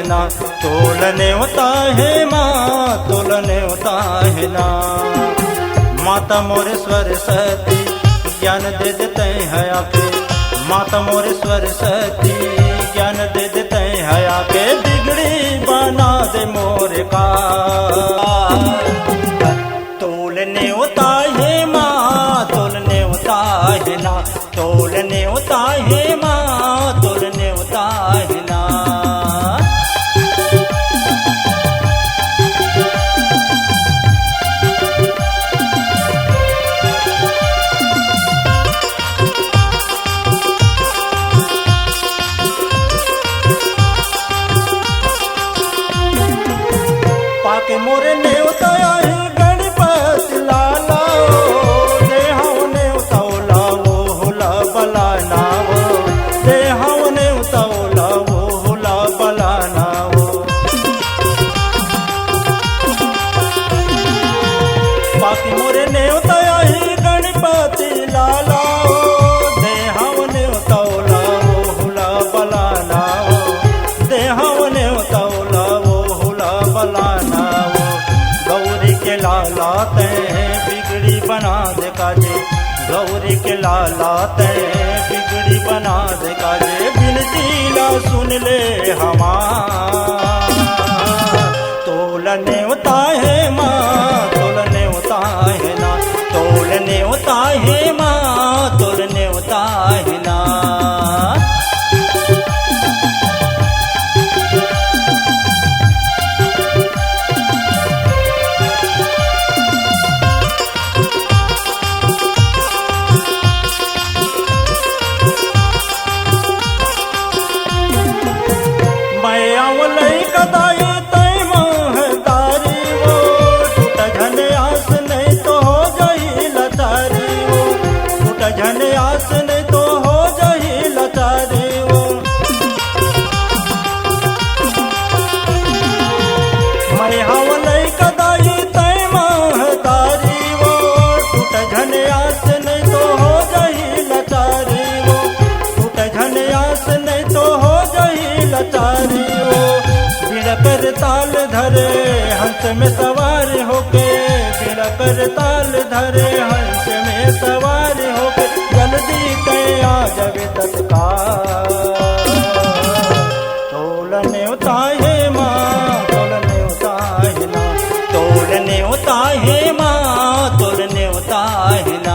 ना, तोलने होता है माँ, तोलने होता है ना। माता मोरे सरस्वती ज्ञान दे देते हैं आके, माता मोरे सरस्वती ज्ञान दे देते हैं आके, बिगड़ी बना दे मोरे का। तोलने होता है माँ, तोलने होता है ना, तोलने होता है माँ, तोलने होता है ना। पाके मोरे नेवता है गणपति लाला, देहाव नेवता लावो होला बला नावो, देहाव नेवता लावो होला बला नावो। पाके मोरे नेवता है गणपति लाला, देहाव नेवता लावो होला बला नावो, देहाव नेवता लावो होला बला नावो। गौरी के लाला ते बिगड़ी बना दे काजे, गौरी के लाला ते बिगड़ी बना दे काजे, बिनती ला सुन ले हमार। तोलने होता है माँ, तोलने होता है ना, तोलने होता है माँ, तोलने होता है ना। झनयास नहीं तो हो जही लतारी वो, मैं हवलई कदाई तय महतारी वो, टूट झनयास नहीं तो हो जही लतारी वो, टूट झनयास नहीं तो हो जही लतारी वो। बिना कर ताल धरे हंस में सवार होके, बिना कर ताल धरे हंस में सवार होके, जल्दी ते आ जावे तत्काल। तोलने होता है माँ, तोलने होता है ना, तोलने होता है माँ, तोलने होता है ना।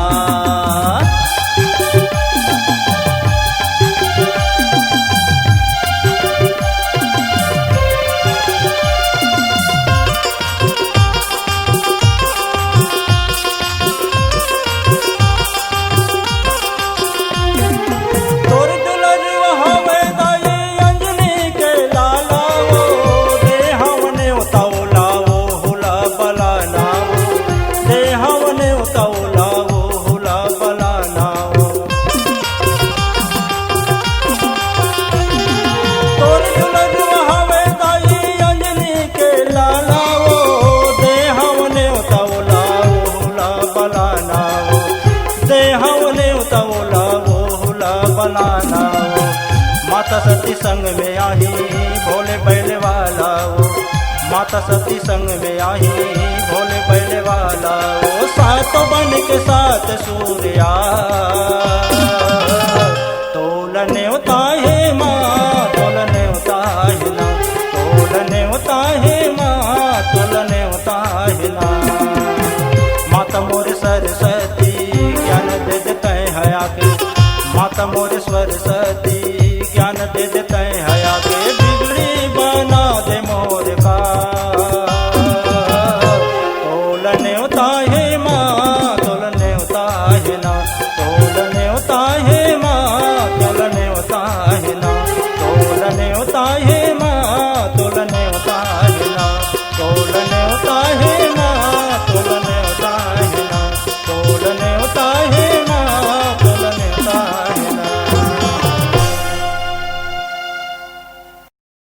माता सती संग में आई भोले बैले वाला वो, माता सती संग में आई भोले बैले वाला वो, सातों बन के साथ सूर्या। तोलने होता है माँ, तोलने होता है ना, तोलने होता है माँ, तोलने होता है ना। माता मोरे सरस्वती ज्ञान दे देते हैं आके, माता मोरे सरस्वती ज्ञान दे देते हैं आगे, बिगड़ी बना दे मोर का। तोलने होता है माँ, तोलने होता है ना,